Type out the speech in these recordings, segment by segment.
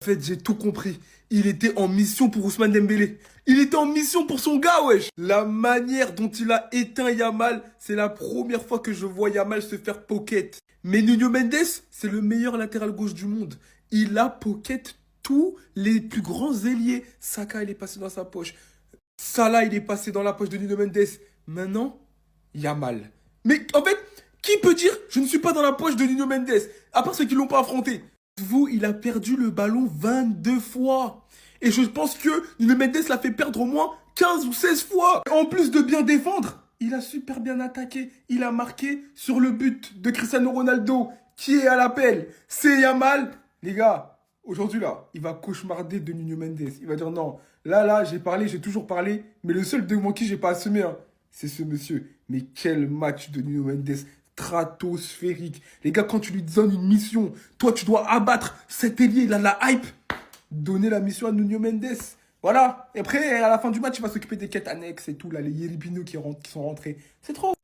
En fait, j'ai tout compris. Il était en mission pour Ousmane Dembélé. Il était en mission pour son gars, wesh. La manière dont il a éteint Yamal, c'est la première fois que je vois Yamal se faire pocket. Mais Nuno Mendes, c'est le meilleur latéral gauche du monde. Il a pocket tous les plus grands ailiers. Saka, il est passé dans sa poche. Salah, il est passé dans la poche de Nuno Mendes. Maintenant, Yamal. Mais en fait, qui peut dire je ne suis pas dans la poche de Nuno Mendes, à part ceux qui l'ont pas affronté? Vous, il a perdu le ballon 22 fois. Et je pense que Nuno Mendes l'a fait perdre au moins 15 ou 16 fois. En plus de bien défendre, il a super bien attaqué. Il a marqué sur le but de Cristiano Ronaldo, qui est à l'appel. C'est Yamal. Les gars, aujourd'hui là, il va cauchemarder de Nuno Mendes. Il va dire non, là, j'ai parlé, j'ai toujours parlé. Mais le seul devant qui j'ai pas assumé, hein, c'est ce monsieur. Mais quel match de Nuno Mendes stratosphérique. Les gars, quand tu lui donnes une mission, toi, tu dois abattre cet ailier, il a de la hype. Donner la mission à Nuno Mendes. Voilà. Et après, à la fin du match, il va s'occuper des quêtes annexes et tout, là, les Yeripinos qui sont rentrés. C'est trop.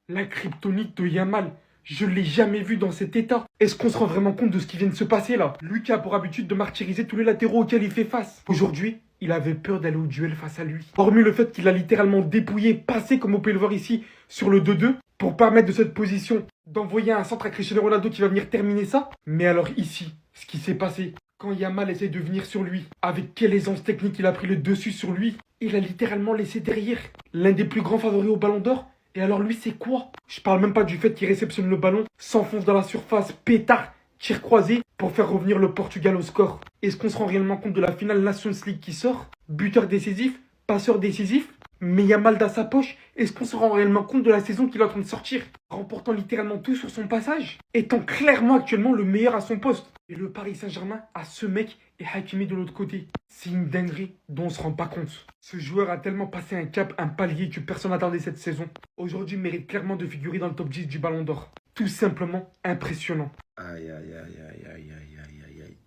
La kryptonite de Yamal, je l'ai jamais vu dans cet état. Est-ce qu'on se rend vraiment compte de ce qui vient de se passer là? Lui qui a pour habitude de martyriser tous les latéraux auxquels il fait face. Aujourd'hui, il avait peur d'aller au duel face à lui. Hormis le fait qu'il a littéralement dépouillé, passé comme on peut le voir ici, sur le 2-2, pour permettre de cette position d'envoyer un centre à Cristiano Ronaldo qui va venir terminer ça. Mais alors ici, ce qui s'est passé, quand Yamal essaie de venir sur lui, avec quelle aisance technique il a pris le dessus sur lui, il a littéralement laissé derrière l'un des plus grands favoris au Ballon d'Or. Et alors lui, c'est quoi? Je parle même pas du fait qu'il réceptionne le ballon, s'enfonce dans la surface, pétard, tir croisé, pour faire revenir le Portugal au score. Est-ce qu'on se rend réellement compte de la finale Nations League qui sort? Buteur décisif, passeur décisif, mais Yamal dans sa poche. Est-ce qu'on se rend réellement compte de la saison qu'il est en train de sortir? Remportant littéralement tout sur son passage, étant clairement actuellement le meilleur à son poste. Et le Paris Saint-Germain a ce mec et Hakimi de l'autre côté. C'est une dinguerie dont on se rend pas compte. Ce joueur a tellement passé un cap, un palier que personne n'attendait cette saison. Aujourd'hui, il mérite clairement de figurer dans le top 10 du Ballon d'Or. Tout simplement impressionnant. Aïe, aïe, aïe, aïe, aïe, aïe, aïe, aïe, aïe.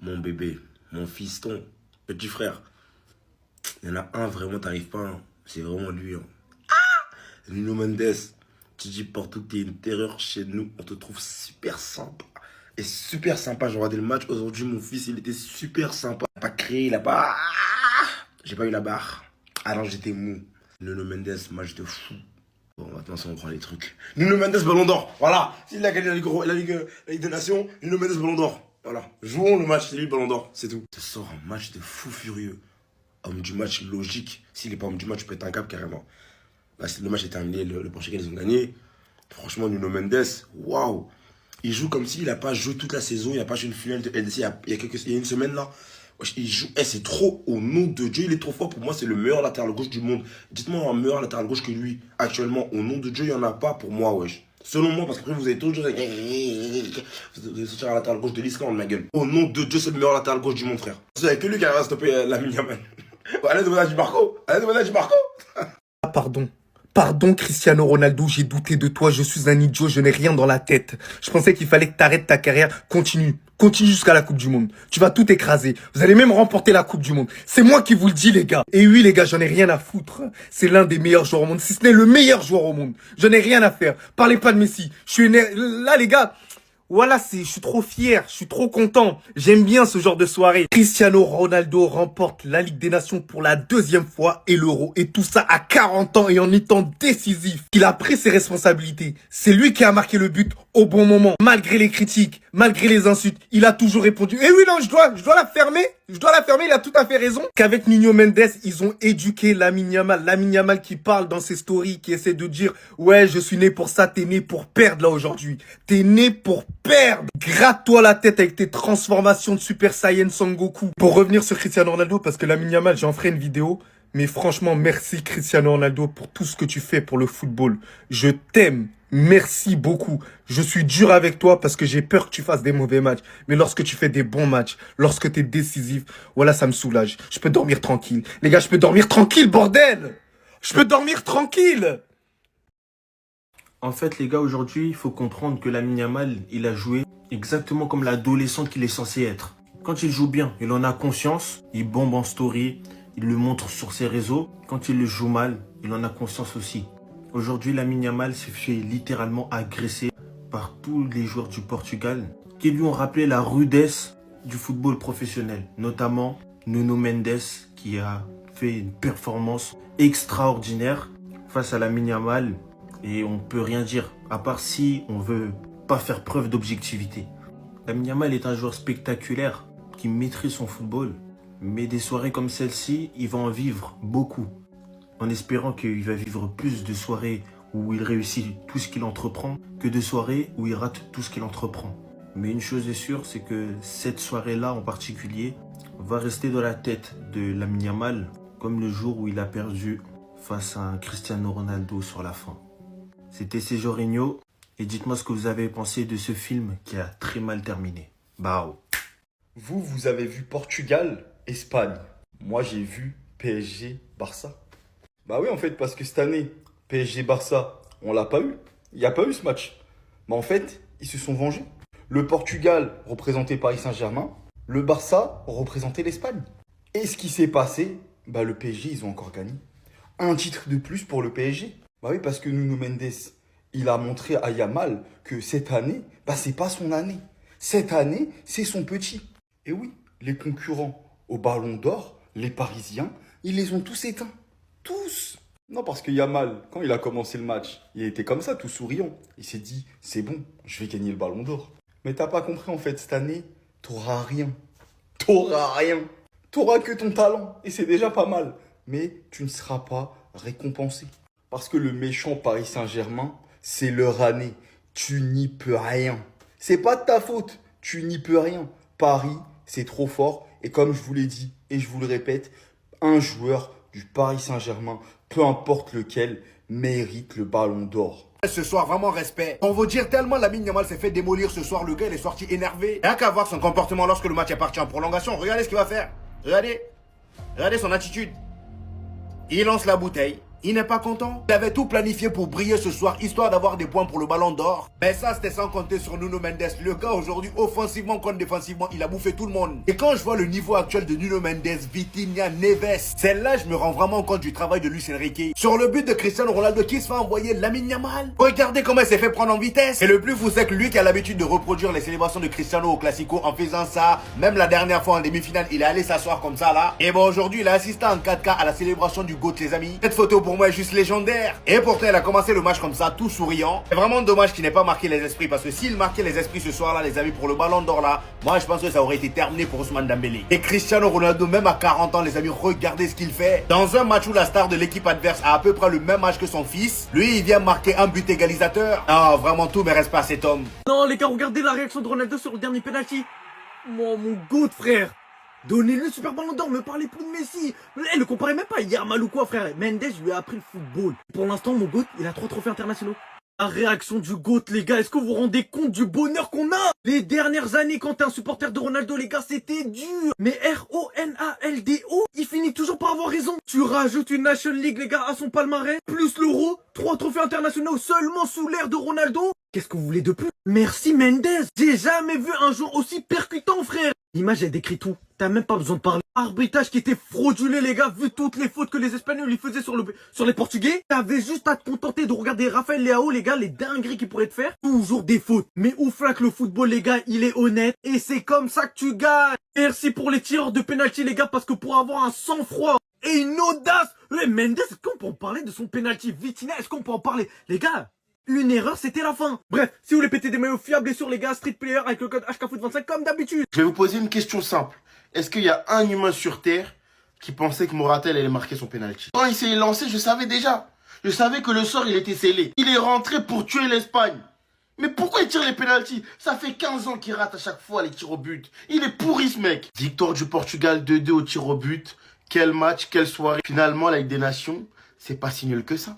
Mon bébé, mon fiston, petit frère. Il y en a un, vraiment, t'arrives pas. Hein. C'est vraiment lui. Hein. Nuno Mendes, tu dis partout que t'es une terreur chez nous. On te trouve super sympa. Et super sympa. J'ai regardé le match aujourd'hui. Mon fils, il était super sympa. Il a pas créé, il a pas. J'ai pas eu la barre. Alors j'étais mou. Nuno Mendes, match de fou. Bon, maintenant, ça, on prend les trucs. Nuno Mendes, Ballon d'Or. Voilà. S'il a gagné la Ligue des Nations, Nuno Mendes, Ballon d'Or. Voilà. Jouons le match, c'est lui, Ballon d'Or. C'est tout. Ça sort un match de fou furieux. Homme du match logique. S'il n'est pas homme du match, tu pètes un cap carrément. Là, le match est terminé, le Portugal, ils ont gagné. Franchement, Nuno Mendes, waouh. Il joue comme s'il n'a pas joué toute la saison. Il n'a pas joué une finale de LDC il y a une semaine là. Il joue, c'est trop, au nom de Dieu, il est trop fort. Pour moi, c'est le meilleur latéral gauche du monde. Dites-moi un meilleur latéral gauche que lui, actuellement. Au nom de Dieu, il n'y en a pas pour moi, wesh. Selon moi, parce qu'après, vous avez toujours. Vous allez sortir un latéral gauche de l'Islande, ma gueule. Au nom de Dieu, c'est le meilleur latéral gauche du monde, frère. Il n'y a que lui qui arrive à stopper la Yamal. Allez, demander à Di Marco. Allez, demander à Di Marco. Ah, pardon. Pardon, Cristiano Ronaldo, j'ai douté de toi, je suis un idiot, je n'ai rien dans la tête. Je pensais qu'il fallait que t'arrêtes ta carrière. Continue jusqu'à la Coupe du Monde. Tu vas tout écraser. Vous allez même remporter la Coupe du Monde. C'est moi qui vous le dis, les gars. Et oui, les gars, j'en ai rien à foutre. C'est l'un des meilleurs joueurs au monde, si ce n'est le meilleur joueur au monde. J'en ai rien à faire. Parlez pas de Messi. Là, les gars. Voilà, je suis trop fier, je suis trop content. J'aime bien ce genre de soirée. Cristiano Ronaldo remporte la Ligue des Nations pour la deuxième fois et l'Euro. Et tout ça à 40 ans et en étant décisif. Il a pris ses responsabilités. C'est lui qui a marqué le but au bon moment. Malgré les critiques, malgré les insultes, il a toujours répondu. Eh oui, non, je dois la fermer. Je dois la fermer, il a tout à fait raison. Qu'avec Nuno Mendes, ils ont éduqué Lamine Yamal. Lamine Yamal qui parle dans ses stories, qui essaie de dire « Ouais, je suis né pour ça, t'es né pour perdre là aujourd'hui. T'es né pour perdre. Gratte-toi la tête avec tes transformations de Super Saiyan Sangoku. » Pour revenir sur Cristiano Ronaldo, parce que Lamine Yamal, j'en ferai une vidéo. Mais franchement, merci Cristiano Ronaldo pour tout ce que tu fais pour le football. Je t'aime. Merci beaucoup. Je suis dur avec toi parce que j'ai peur que tu fasses des mauvais matchs. Mais lorsque tu fais des bons matchs, lorsque tu es décisif, voilà, ça me soulage. Je peux dormir tranquille. Les gars, je peux dormir tranquille, bordel! Je peux dormir tranquille! En fait, les gars, aujourd'hui, il faut comprendre que Lamine Yamal, il a joué exactement comme l'adolescent qu'il est censé être. Quand il joue bien, il en a conscience, il bombe en story, il le montre sur ses réseaux. Quand il le joue mal, il en a conscience aussi. Aujourd'hui, Lamine Yamal s'est fait littéralement agresser par tous les joueurs du Portugal qui lui ont rappelé la rudesse du football professionnel, notamment Nuno Mendes qui a fait une performance extraordinaire face à Lamine Yamal et on peut rien dire à part si on veut pas faire preuve d'objectivité. Lamine Yamal est un joueur spectaculaire qui maîtrise son football, mais des soirées comme celle-ci, il va en vivre beaucoup, en espérant qu'il va vivre plus de soirées où il réussit tout ce qu'il entreprend que de soirées où il rate tout ce qu'il entreprend. Mais une chose est sûre, c'est que cette soirée-là en particulier va rester dans la tête de Lamine Yamal comme le jour où il a perdu face à un Cristiano Ronaldo sur la fin. C'était Sergio Regno et dites-moi ce que vous avez pensé de ce film qui a très mal terminé. Bao. Vous avez vu Portugal, Espagne. Moi, j'ai vu PSG, Barça. Bah oui, en fait, parce que cette année, PSG, Barça, on l'a pas eu. Il n'y a pas eu ce match. Mais en fait, ils se sont vengés. Le Portugal représentait Paris Saint-Germain. Le Barça représentait l'Espagne. Et ce qui s'est passé, bah le PSG, ils ont encore gagné. Un titre de plus pour le PSG. Bah oui, parce que Nuno Mendes, il a montré à Yamal que cette année, bah c'est pas son année. Cette année, c'est son petit. Et oui, les concurrents au Ballon d'Or, les Parisiens, ils les ont tous éteints. Tous. Non, parce que Yamal, quand il a commencé le match, il était comme ça, tout souriant. Il s'est dit, c'est bon, je vais gagner le Ballon d'Or. Mais t'as pas compris, en fait, cette année, t'auras rien. T'auras rien. T'auras que ton talent. Et c'est déjà pas mal. Mais tu ne seras pas récompensé. Parce que le méchant Paris Saint-Germain, c'est leur année. Tu n'y peux rien. C'est pas de ta faute. Tu n'y peux rien. Paris, c'est trop fort. Et comme je vous l'ai dit, et je vous le répète, un joueur du Paris Saint-Germain, peu importe lequel, mérite le Ballon d'Or. Ce soir, vraiment respect. On vous dire tellement Lamine Yamal s'est fait démolir ce soir, le gars il est sorti énervé. Rien qu'à voir son comportement lorsque le match est parti en prolongation. Regardez ce qu'il va faire. Regardez. Regardez son attitude. Il lance la bouteille. Il n'est pas content. Il avait tout planifié pour briller ce soir, histoire d'avoir des points pour le Ballon d'Or. Mais ça, c'était sans compter sur Nuno Mendes. Le gars, aujourd'hui, offensivement comme défensivement, il a bouffé tout le monde. Et quand je vois le niveau actuel de Nuno Mendes, Vitinha, Neves, celle-là, je me rends vraiment compte du travail de Luis Enrique. Sur le but de Cristiano Ronaldo qui se fait envoyer Lamine Yamal. Regardez comment il s'est fait prendre en vitesse. Et le plus fou, c'est que lui qui a l'habitude de reproduire les célébrations de Cristiano au Classico en faisant ça, même la dernière fois en demi-finale, il est allé s'asseoir comme ça là. Et bon, aujourd'hui, il a assisté en 4K à la célébration du GOAT, les amis. Cette photo pour moi est juste légendaire. Et pourtant, il a commencé le match comme ça, tout souriant. C'est vraiment dommage qu'il n'ait pas marqué les esprits, parce que s'il marquait les esprits ce soir-là, les amis, pour le Ballon d'Or là, moi je pense que ça aurait été terminé pour Ousmane Dembélé. Et Cristiano Ronaldo, même à 40 ans, les amis, regardez ce qu'il fait. Dans un match où la star de l'équipe adverse a à peu près le même âge que son fils, lui, il vient marquer un but égalisateur. Ah, vraiment, tout mes respects à cet homme. Non les gars, regardez la réaction de Ronaldo sur le dernier penalty. Mon goût frère. Donnez-le le super ballon d'or, me parlez plus de Messi. Ne comparez même pas à Yamal ou quoi frère. Mendes lui a appris le football. Pour l'instant mon GOAT, il a 3 trophées internationaux. La réaction du GOAT les gars, est-ce que vous vous rendez compte du bonheur qu'on a? Les dernières années quand t'es un supporter de Ronaldo les gars, c'était dur. Mais Ronaldo, il finit toujours par avoir raison. Tu rajoutes une National League les gars à son palmarès, plus l'Euro, 3 trophées internationaux seulement sous l'ère de Ronaldo. Qu'est-ce que vous voulez de plus? Merci Mendes. J'ai jamais vu un joueur aussi percutant frère. L'image elle décrit tout. T'as même pas besoin de parler. Arbitrage qui était frauduleux les gars, vu toutes les fautes que les Espagnols lui faisaient sur les Portugais. T'avais juste à te contenter de regarder Rafael Leao les gars, les dingueries qu'il pourrait te faire. Toujours des fautes. Mais ouf là que le football les gars, il est honnête. Et c'est comme ça que tu gagnes. Merci pour les tireurs de penalty les gars, parce que pour avoir un sang-froid et une audace. Mendes, est-ce qu'on peut en parler de son penalty? Vitinha, est-ce qu'on peut en parler? Les gars, une erreur, c'était la fin. Bref, si vous voulez péter des maillots fiables et sur les gars, Street Player avec le code HKFoot25 comme d'habitude. Je vais vous poser une question simple. Est-ce qu'il y a un humain sur Terre qui pensait que Moratel allait marquer son penalty? Quand il s'est lancé, je savais déjà. Je savais que le sort, il était scellé. Il est rentré pour tuer l'Espagne. Mais pourquoi il tire les pénaltys? Ça fait 15 ans qu'il rate à chaque fois les tirs au but. Il est pourri ce mec. Victoire du Portugal 2-2 au tir au but. Quel match, quelle soirée. Finalement, la Ligue des Nations, c'est pas si nul que ça.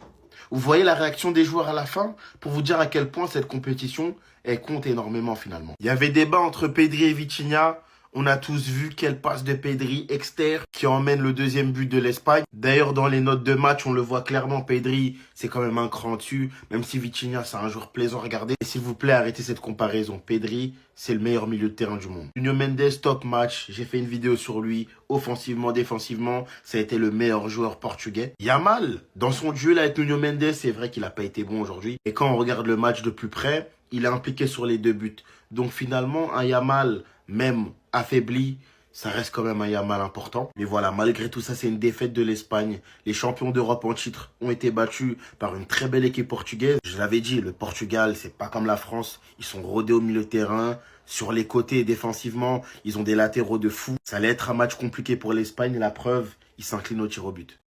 Vous voyez la réaction des joueurs à la fin pour vous dire à quel point cette compétition, elle compte énormément finalement. Il y avait débat entre Pedri et Vitinha. On a tous vu quelle passe de Pedri externe qui emmène le deuxième but de l'Espagne. D'ailleurs, dans les notes de match, on le voit clairement, Pedri, c'est quand même un cran dessus. Même si Vitinha, c'est un joueur plaisant à regarder. S'il vous plaît, arrêtez cette comparaison. Pedri, c'est le meilleur milieu de terrain du monde. Nuno Mendes, top match. J'ai fait une vidéo sur lui. Offensivement, défensivement, ça a été le meilleur joueur portugais. Yamal, dans son duel avec Nuno Mendes, c'est vrai qu'il n'a pas été bon aujourd'hui. Et quand on regarde le match de plus près, il est impliqué sur les 2 buts. Donc finalement, un Yamal, même affaibli, ça reste quand même un Yamal important. Mais voilà, malgré tout ça, c'est une défaite de l'Espagne. Les champions d'Europe en titre ont été battus par une très belle équipe portugaise. Je l'avais dit, le Portugal, c'est pas comme la France. Ils sont rodés au milieu de terrain. Sur les côtés, défensivement, ils ont des latéraux de fou. Ça allait être un match compliqué pour l'Espagne. La preuve, ils s'inclinent au tir au but.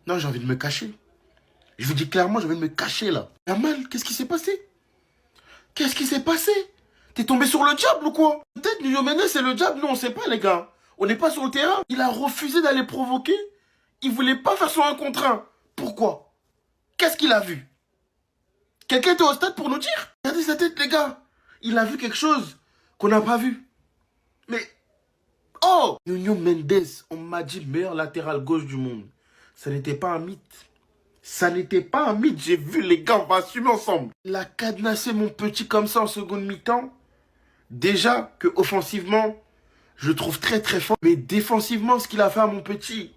Non, j'ai envie de me cacher. Je vous dis clairement, j'ai envie de me cacher là. Yamal, qu'est-ce qui s'est passé? Qu'est-ce qui s'est passé? T'es tombé sur le diable ou quoi? Peut-être Nuno Mendes c'est le diable, nous on sait pas les gars. On n'est pas sur le terrain. Il a refusé d'aller provoquer. Il voulait pas faire son 1 contre 1. Pourquoi? Qu'est-ce qu'il a vu? Quelqu'un était au stade pour nous dire? Regardez sa tête les gars. Il a vu quelque chose qu'on n'a pas vu. Mais... Oh! Nuno Mendes, on m'a dit meilleur latéral gauche du monde. Ça n'était pas un mythe. Ça n'était pas un mythe. J'ai vu les gars, on va assumer ensemble. Il a cadenassé mon petit comme ça en seconde mi-temps. Déjà que offensivement, je le trouve très très fort. Mais défensivement, ce qu'il a fait à mon petit.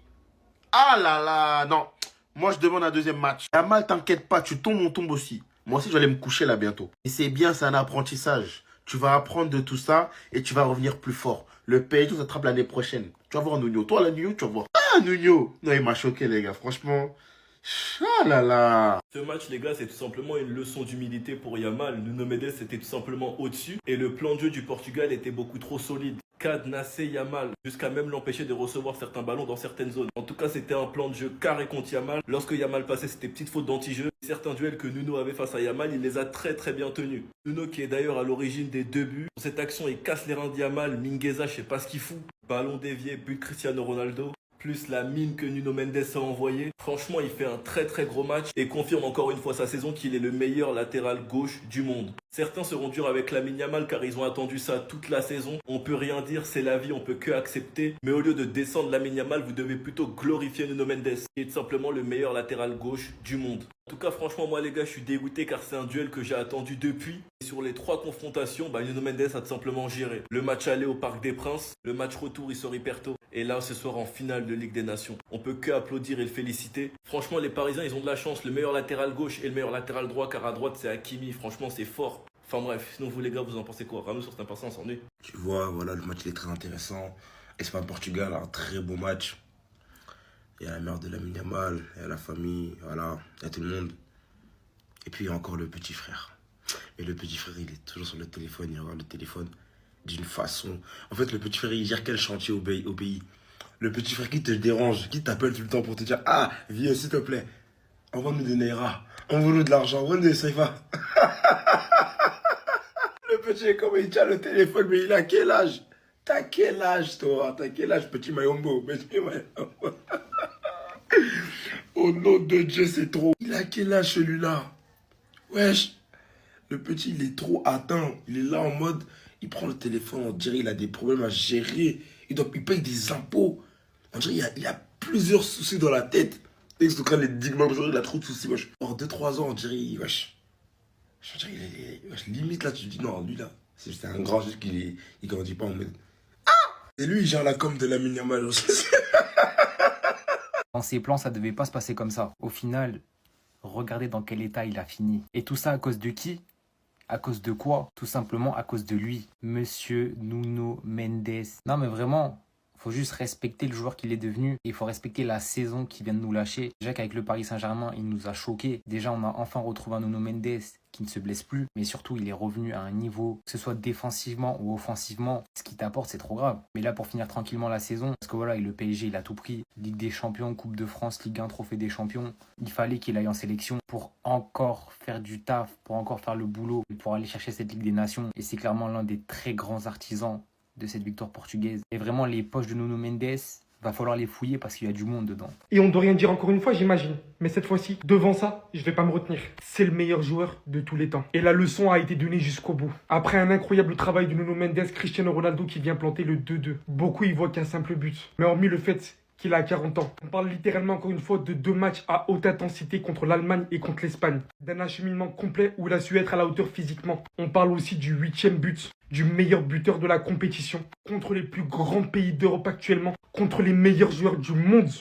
Ah là là, non. Moi, je demande un deuxième match. Yamal, t'inquiète pas, tu tombes, on tombe aussi. Moi aussi, je vais aller me coucher là bientôt. Et c'est bien, c'est un apprentissage. Tu vas apprendre de tout ça et tu vas revenir plus fort. Le PSG s'attrape l'année prochaine. Tu vas voir Nuno. Toi, là, Nuno, tu vas voir. Ah, Nuno. Non, il m'a choqué, les gars. Franchement. Ah là là. Ce match, les gars, c'est tout simplement une leçon d'humilité pour Yamal. Nuno Mendes était tout simplement au-dessus et le plan de jeu du Portugal était beaucoup trop solide. Cadenasser Yamal jusqu'à même l'empêcher de recevoir certains ballons dans certaines zones. En tout cas, c'était un plan de jeu carré contre Yamal. Lorsque Yamal passait, c'était petite faute d'anti-jeu. Certains duels que Nuno avait face à Yamal, il les a très très bien tenus. Nuno qui est d'ailleurs à l'origine des 2 buts. Dans cette action, il casse les reins de Yamal. Mingueza, je sais pas ce qu'il fout. Ballon dévié, but de Cristiano Ronaldo. Plus la mine que Nuno Mendes a envoyée. Franchement, il fait un très très gros match et confirme encore une fois sa saison qu'il est le meilleur latéral gauche du monde. Certains seront durs avec Lamine Yamal car ils ont attendu ça toute la saison. On peut rien dire, c'est la vie, on peut que accepter. Mais au lieu de descendre Lamine Yamal, vous devez plutôt glorifier Nuno Mendes, qui est tout simplement le meilleur latéral gauche du monde. En tout cas, franchement, moi les gars, je suis dégoûté car c'est un duel que j'ai attendu depuis. Et sur les 3 confrontations, Nuno Mendes a tout simplement géré. Le match aller au Parc des Princes, le match retour, il sort hyper tôt. Et là, ce soir en finale de Ligue des Nations. On peut que applaudir et le féliciter. Franchement, les Parisiens, ils ont de la chance. Le meilleur latéral gauche et le meilleur latéral droit, car à droite, c'est Hakimi. Franchement, c'est fort. Enfin bref, sinon vous les gars, vous en pensez quoi? Ramenez sur cet impassant, on s'ennuie. Tu vois, voilà, le match il est très intéressant. Espagne-Portugal, un très beau match. Il y a la mère de Lamine Yamal, il y a la famille, voilà, il y a tout le monde. Et puis il y a encore le petit frère. Et le petit frère, il est toujours sur le téléphone, il regarde le téléphone d'une façon. En fait, le petit frère, il gère quel chantier au pays. Le petit frère qui te dérange, qui t'appelle tout le temps pour te dire: ah, viens s'il te plaît, envoie-nous des Naira, envoie-nous de l'argent, envoie-nous des Saifa. Le petit, comment il tient le téléphone, mais il a quel âge? T'as quel âge, toi? T'as quel âge, petit Mayombo? Petit Mayombo. Au nom de Dieu, c'est trop. Il a quel âge, celui-là? Wesh. Le petit, il est trop atteint. Il est là en mode, il prend le téléphone, on dirait qu'il a des problèmes à gérer. Il paye des impôts. On dirait qu'il y a plusieurs soucis dans la tête. Dès que ce les dignes, il a trop de soucis, wesh. En 2-3 ans, on dirait, wesh. Je veux dire, limite là, tu te dis non, lui là, c'est un grand juste qu'il grandit pas en mode. Ah! Et lui, il gère la com de Lamine Yamal aussi. Dans ses plans, ça devait pas se passer comme ça. Au final, regardez dans quel état il a fini. Et tout ça à cause de qui? À cause de quoi? Tout simplement à cause de lui. Monsieur Nuno Mendes. Non mais vraiment, faut juste respecter le joueur qu'il est devenu. Et il faut respecter la saison qu'il vient de nous lâcher. Déjà qu'avec le Paris Saint-Germain, il nous a choqués. Déjà, on a enfin retrouvé un Nuno Mendes qui ne se blesse plus. Mais surtout, il est revenu à un niveau, que ce soit défensivement ou offensivement. Ce qu'il t'apporte, c'est trop grave. Mais là, pour finir tranquillement la saison, parce que voilà, le PSG, il a tout pris. Ligue des Champions, Coupe de France, Ligue 1, Trophée des Champions. Il fallait qu'il aille en sélection pour encore faire du taf, pour encore faire le boulot, pour aller chercher cette Ligue des Nations. Et c'est clairement l'un des très grands artisans de cette victoire portugaise. Et vraiment, les poches de Nuno Mendes, va falloir les fouiller parce qu'il y a du monde dedans. Et on ne doit rien dire encore une fois, j'imagine. Mais cette fois-ci, devant ça, je vais pas me retenir. C'est le meilleur joueur de tous les temps. Et la leçon a été donnée jusqu'au bout. Après un incroyable travail de Nuno Mendes, Cristiano Ronaldo qui vient planter le 2-2. Beaucoup y voient qu'un simple but. Mais hormis le fait qu'il a 40 ans. On parle littéralement encore une fois de 2 matchs à haute intensité contre l'Allemagne et contre l'Espagne. D'un acheminement complet où il a su être à la hauteur physiquement. On parle aussi du 8e but, du meilleur buteur de la compétition, contre les plus grands pays d'Europe actuellement, contre les meilleurs joueurs du monde.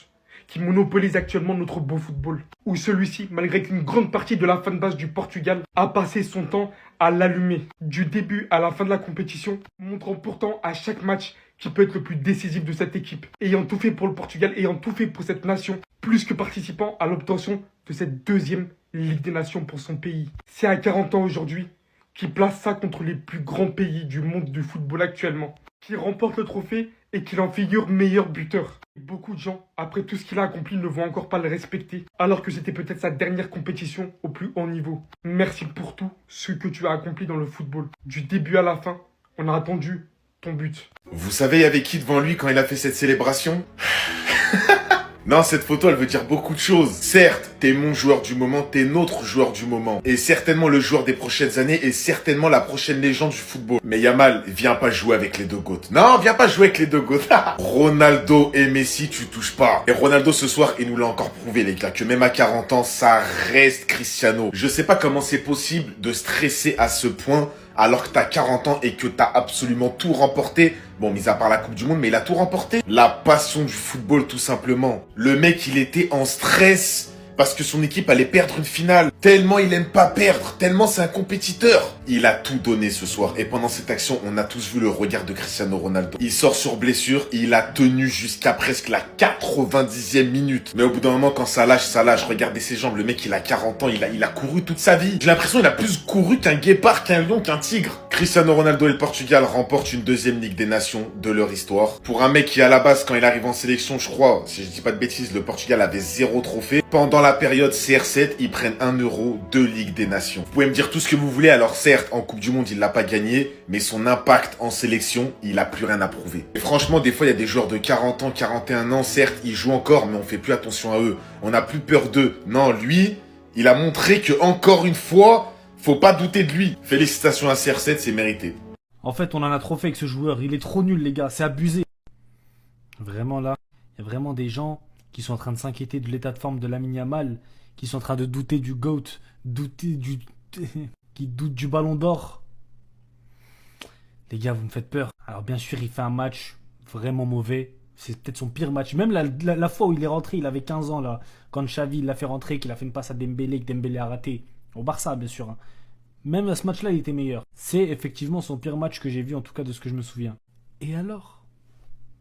qui monopolise actuellement notre beau football. Où celui-ci, malgré qu'une grande partie de la fanbase du Portugal a passé son temps à l'allumer, du début à la fin de la compétition, montrant pourtant à chaque match qui peut être le plus décisif de cette équipe, ayant tout fait pour le Portugal, ayant tout fait pour cette nation, plus que participant à l'obtention de cette deuxième Ligue des Nations pour son pays. C'est à 40 ans aujourd'hui qui place ça contre les plus grands pays du monde du football actuellement, qui remporte le trophée et qu'il en figure meilleur buteur. Beaucoup de gens, après tout ce qu'il a accompli, ne vont encore pas le respecter, alors que c'était peut-être sa dernière compétition au plus haut niveau. Merci pour tout ce que tu as accompli dans le football. Du début à la fin, on a attendu ton but. Vous savez, il y avait qui devant lui quand il a fait cette célébration? Non, cette photo, elle veut dire beaucoup de choses. Certes, t'es mon joueur du moment, t'es notre joueur du moment. Et certainement le joueur des prochaines années et certainement la prochaine légende du football. Mais Yamal, viens pas jouer avec les deux GOAT. Non, viens pas jouer avec les deux GOAT. Ronaldo et Messi, tu touches pas. Et Ronaldo ce soir, il nous l'a encore prouvé, les gars, que même à 40 ans, ça reste Cristiano. Je sais pas comment c'est possible de stresser à ce point alors que t'as 40 ans et que t'as absolument tout remporté. Bon, mis à part la Coupe du Monde, mais il a tout remporté. La passion du football, tout simplement. Le mec, il était en stress parce que son équipe allait perdre une finale. Tellement il aime pas perdre, tellement c'est un compétiteur. Il a tout donné ce soir. Et pendant cette action, on a tous vu le regard de Cristiano Ronaldo. Il sort sur blessure, il a tenu jusqu'à presque la 90e minute. Mais au bout d'un moment, quand ça lâche, ça lâche. Regardez ses jambes, le mec, il a 40 ans, il a couru toute sa vie. J'ai l'impression qu'il a plus couru qu'un guépard, qu'un lion, qu'un tigre. Cristiano Ronaldo et le Portugal remportent une deuxième Ligue des Nations de leur histoire. Pour un mec qui, à la base, quand il arrive en sélection, je crois, si je dis pas de bêtises, le Portugal avait 0 trophée. Pendant la période CR7, ils prennent 1 euro, 2 Ligues des Nations. Vous pouvez me dire tout ce que vous voulez, alors certes, en Coupe du Monde, il l'a pas gagné, mais son impact en sélection, il a plus rien à prouver. Et franchement, des fois, il y a des joueurs de 40 ans, 41 ans, certes, ils jouent encore, mais on fait plus attention à eux. On n'a plus peur d'eux. Non, lui, il a montré que, encore une fois, faut pas douter de lui. Félicitations à CR7, c'est mérité. En fait, on en a trop fait avec ce joueur. Il est trop nul, les gars. C'est abusé. Vraiment, là, il y a vraiment des gens qui sont en train de s'inquiéter de l'état de forme de Lamine Yamal, qui sont en train de douter du GOAT, qui doutent du Ballon d'Or. Les gars, vous me faites peur. Alors, bien sûr, il fait un match vraiment mauvais. C'est peut-être son pire match. Même la fois où il est rentré, il avait 15 ans, là. Quand Xavi l'a fait rentrer, qu'il a fait une passe à Dembélé, que Dembélé a raté. Au Barça, bien sûr. Hein. Même à ce match-là, il était meilleur. C'est effectivement son pire match que j'ai vu, en tout cas de ce que je me souviens. Et alors,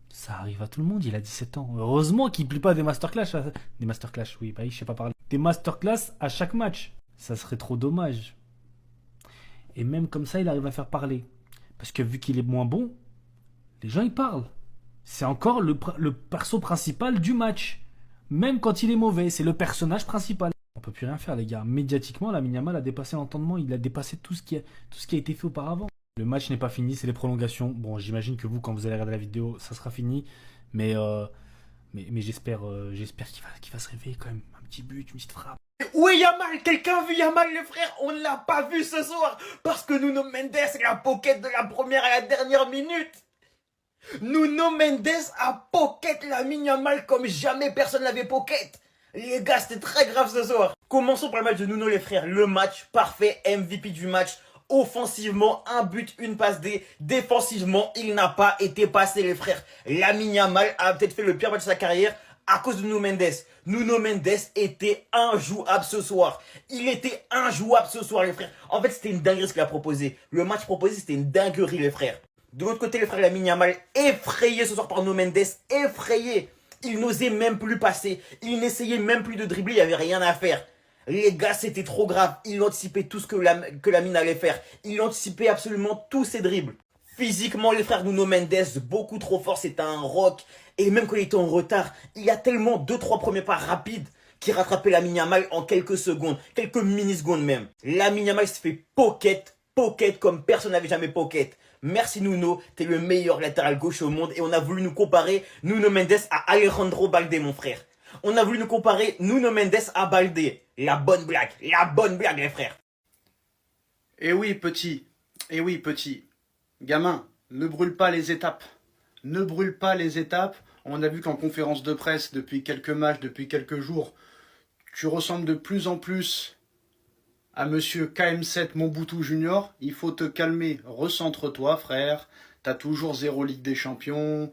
ça arrive à tout le monde, il a 17 ans. Heureusement qu'il ne plie pas des masterclass. Des masterclass, oui, bah je sais pas parler. Des masterclass à chaque match. Ça serait trop dommage. Et même comme ça, il arrive à faire parler. Parce que vu qu'il est moins bon, les gens, ils parlent. C'est encore le perso principal du match. Même quand il est mauvais, c'est le personnage principal. On peut plus rien faire, les gars. Médiatiquement, Lamine Yamal a dépassé l'entendement. Il a dépassé tout ce qui a été fait auparavant. Le match n'est pas fini, c'est les prolongations. Bon, j'imagine que vous, quand vous allez regarder la vidéo, ça sera fini. Mais j'espère qu'il va se réveiller quand même. Un petit but, une petite frappe. Où est Yamal? Quelqu'un a vu Yamal, les frères? On ne l'a pas vu ce soir parce que Nuno Mendes a pocket de la première à la dernière minute. Nuno Mendes a pocket Lamine Yamal comme jamais personne n'avait pocket. Les gars, c'était très grave ce soir. Commençons par le match de Nuno, les frères. Le match parfait, MVP du match. Offensivement, un but, une passe D. Défensivement, il n'a pas été passé, les frères. Lamine Yamal a peut-être fait le pire match de sa carrière à cause de Nuno Mendes. Nuno Mendes était injouable ce soir. Il était injouable ce soir, les frères. En fait, c'était une dinguerie ce qu'il a proposé. Le match proposé, c'était une dinguerie, les frères. De l'autre côté, les frères, Lamine Yamal, effrayé ce soir par Nuno Mendes. Effrayé. Il n'osait même plus passer. Il n'essayait même plus de dribbler. Il n'y avait rien à faire. Les gars, c'était trop grave. Il anticipait tout ce que Lamine allait faire. Il anticipait absolument tous ses dribbles. Physiquement, les frères Nuno Mendes, beaucoup trop fort. C'était un rock. Et même quand il était en retard, il y a tellement 2-3 premiers pas rapides qui rattrapaient Lamine Yamal en quelques secondes. Quelques millisecondes même. Lamine Yamal s'est fait pocket comme personne n'avait jamais pocket. Merci Nuno, t'es le meilleur latéral gauche au monde et on a voulu nous comparer Nuno Mendes à Alejandro Balde, mon frère. On a voulu nous comparer Nuno Mendes à Balde. La bonne blague, les frères. Eh oui, petit. Gamin, ne brûle pas les étapes. Ne brûle pas les étapes. On a vu qu'en conférence de presse, depuis quelques matchs, depuis quelques jours, tu ressembles de plus en plus à monsieur KM7 Mobutu Junior. Il faut te calmer. Recentre-toi, frère. T'as toujours 0 Ligue des Champions.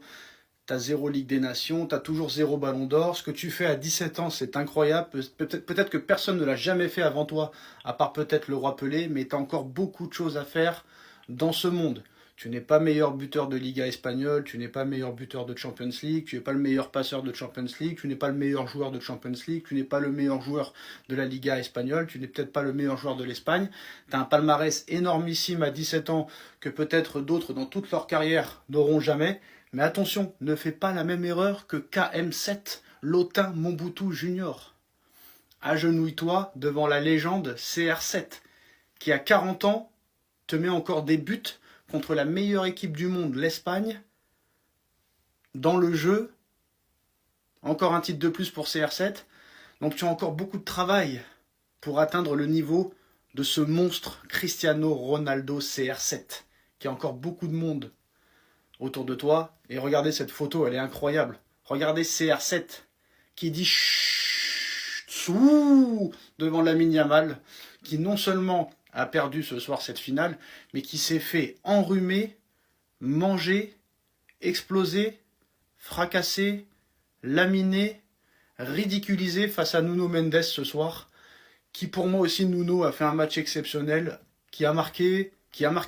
t'as 0 Ligue des Nations, t'as toujours 0 Ballon d'Or. Ce que tu fais à 17 ans, c'est incroyable. Peut-être que personne ne l'a jamais fait avant toi, à part peut-être le roi Pelé, mais t'as encore beaucoup de choses à faire dans ce monde. Tu n'es pas meilleur buteur de Liga espagnole, tu n'es pas meilleur buteur de Champions League, tu n'es pas le meilleur passeur de Champions League, tu n'es pas le meilleur joueur de Champions League, tu n'es pas le meilleur joueur de la Liga espagnole, tu n'es peut-être pas le meilleur joueur de l'Espagne. Tu as un palmarès énormissime à 17 ans que peut-être d'autres dans toute leur carrière n'auront jamais. Mais attention, ne fais pas la même erreur que KM7, Lotin Mobutu Junior. Agenouille-toi devant la légende CR7, qui à 40 ans te met encore des buts contre la meilleure équipe du monde, l'Espagne, dans le jeu. Encore un titre de plus pour CR7. Donc tu as encore beaucoup de travail pour atteindre le niveau de ce monstre Cristiano Ronaldo CR7, qui a encore beaucoup de monde autour de toi. Et regardez cette photo, elle est incroyable. Regardez CR7 qui dit chut devant Lamine Yamal, qui non seulement a perdu ce soir cette finale, mais qui s'est fait enrhumer, manger, exploser, fracasser, laminer, ridiculiser face à Nuno Mendes ce soir, qui pour moi aussi, Nuno a fait un match exceptionnel, qui a marqué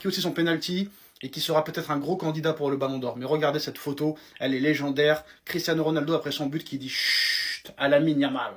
aussi son penalty, et qui sera peut-être un gros candidat pour le Ballon d'Or. Mais regardez cette photo, elle est légendaire. Cristiano Ronaldo après son but qui dit chut à Lamine Yamal.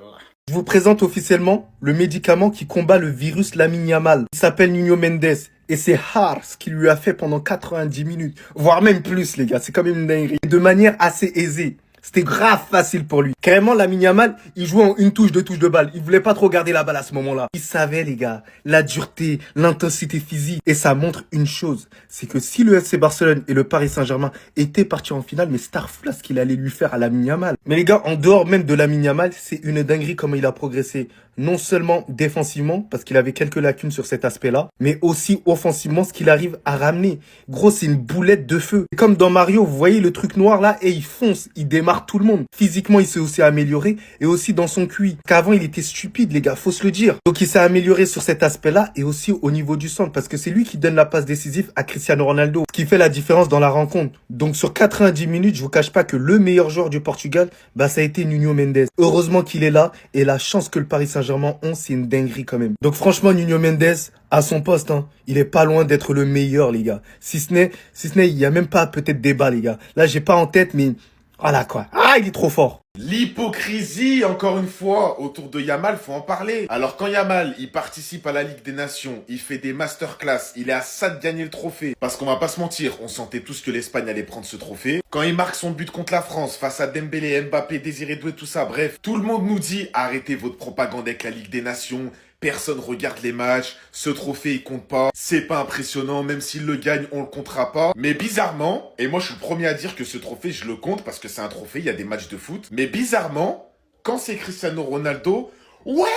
Je vous présente officiellement le médicament qui combat le virus Lamine Yamal. Il s'appelle Nuno Mendes. Et c'est hard ce qu'il lui a fait pendant 90 minutes. Voire même plus, les gars. C'est quand même une dinguerie. De manière assez aisée. C'était grave facile pour lui. Carrément, Lamine Yamal, il jouait en une touche de balle. Il voulait pas trop garder la balle à ce moment-là. Il savait, les gars, la dureté, l'intensité physique. Et ça montre une chose. C'est que si le FC Barcelone et le Paris Saint-Germain étaient partis en finale, mais Starfla, ce qu'il allait lui faire à Lamine Yamal. Mais les gars, en dehors même de Lamine Yamal, c'est une dinguerie comment il a progressé. Non seulement défensivement, parce qu'il avait quelques lacunes sur cet aspect-là, mais aussi offensivement, ce qu'il arrive à ramener. Gros, c'est une boulette de feu. Comme dans Mario, vous voyez le truc noir là, et il fonce, il démarre tout le monde. Physiquement, il s'est aussi amélioré, et aussi dans son QI. Qu'avant, il était stupide, les gars, faut se le dire. Donc, il s'est amélioré sur cet aspect-là, et aussi au niveau du centre, parce que c'est lui qui donne la passe décisive à Cristiano Ronaldo, ce qui fait la différence dans la rencontre. Donc, sur 90 minutes, je vous cache pas que le meilleur joueur du Portugal, bah, ça a été Nuno Mendes. Heureusement qu'il est là, et la chance que le Paris Saint-Germain ont, c'est une dinguerie quand même. Donc franchement, Nuno Mendes, à son poste, hein, il est pas loin d'être le meilleur, les gars. Si ce n'est, il y a même pas peut-être débat, les gars. Là, j'ai pas en tête, mais voilà quoi. Ah, il est trop fort. L'hypocrisie, encore une fois, autour de Yamal, faut en parler. Alors quand Yamal, il participe à la Ligue des Nations, il fait des masterclass, il est à ça de gagner le trophée. Parce qu'on va pas se mentir, on sentait tous que l'Espagne allait prendre ce trophée. Quand il marque son but contre la France, face à Dembélé, Mbappé, Désiré Doué, tout ça, bref. Tout le monde nous dit, arrêtez votre propagande avec la Ligue des Nations. Personne regarde les matchs, ce trophée il compte pas, c'est pas impressionnant, même s'il le gagne, on le comptera pas. Mais bizarrement, et moi je suis le premier à dire que ce trophée je le compte parce que c'est un trophée, il y a des matchs de foot. Mais bizarrement, quand c'est Cristiano Ronaldo, ouais,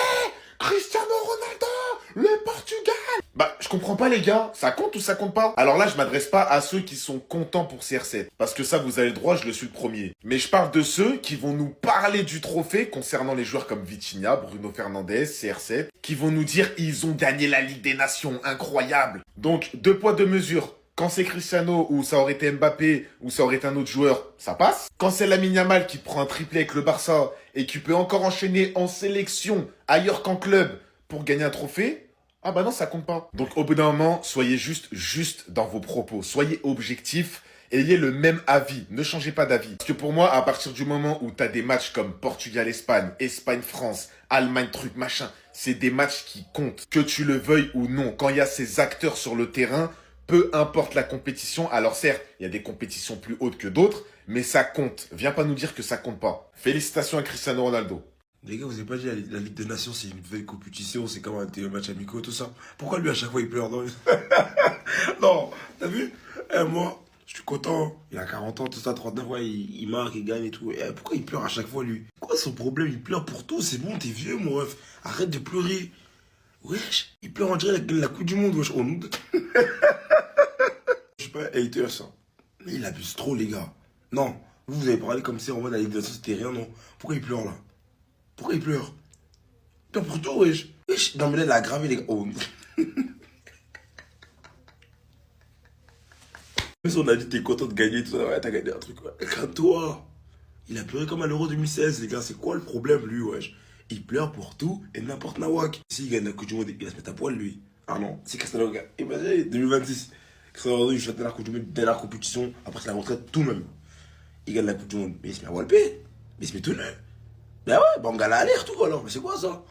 Cristiano Ronaldo, le Portugal. Bah, je comprends pas les gars, ça compte ou ça compte pas? Alors là, je m'adresse pas à ceux qui sont contents pour CR7, parce que ça, vous avez le droit, je le suis le premier. Mais je parle de ceux qui vont nous parler du trophée concernant les joueurs comme Vitinha, Bruno Fernandes, CR7, qui vont nous dire ils ont gagné la Ligue des Nations, incroyable. Donc, 2 poids 2 mesures. Quand c'est Cristiano ou ça aurait été Mbappé ou ça aurait été un autre joueur, ça passe. Quand c'est Lamine Yamal qui prend un triplé avec le Barça et qui peut encore enchaîner en sélection ailleurs qu'en club pour gagner un trophée, ah bah non, ça compte pas. Donc au bout d'un moment, soyez juste dans vos propos. Soyez objectifs, ayez le même avis. Ne changez pas d'avis. Parce que pour moi, à partir du moment où t'as des matchs comme Portugal-Espagne, Espagne-France, Allemagne, truc, machin, c'est des matchs qui comptent. Que tu le veuilles ou non. Quand il y a ces acteurs sur le terrain, peu importe la compétition. Alors certes, il y a des compétitions plus hautes que d'autres, mais ça compte. Viens pas nous dire que ça compte pas. Félicitations à Cristiano Ronaldo. Les gars, vous avez pas dit la Ligue des Nations, c'est une nouvelle compétition, c'est comme un match amicaux, tout ça. Pourquoi lui, à chaque fois, il pleure? Non, non, t'as vu? Moi, je suis content. Il a 40 ans, tout ça, 39 fois, il marque, il gagne et tout. Pourquoi il pleure à chaque fois, lui? Quoi son problème? Il pleure pour tout, c'est bon, t'es vieux, mon ref. Arrête de pleurer. Wesh, il pleure, on dirait la Coupe du Monde, wesh. Je suis pas un hater, ça. Mais il abuse trop, les gars. Non, vous avez parlé comme si en mode la Ligue des Nations, c'était rien, non? Pourquoi il pleure, là? Pourquoi il pleure? Il pleure pour tout, wesh. Wesh, non mais là, il a aggravé, les gars. Oh. Même si on a dit t'es content de gagner, tout ça, ouais, t'as gagné un truc, ouais. Calme-toi. Il a pleuré comme à l'Euro 2016, les gars. C'est quoi le problème, lui, wesh? Il pleure pour tout et n'importe nawak. S'il gagne la Coupe du Monde, il va se mettre à poil, lui. Ah non, c'est Cristiano Ronaldo. Imagine, 2026. Cristiano Ronaldo, il chante la Coupe du Monde, dernière compétition, après c'est la retraite, tout même. Il gagne la Coupe du Monde, mais il se met à walper. Mais il se met tout nu. Ben ouais, on gagne à l'air, tout, alors. Mais c'est quoi ça?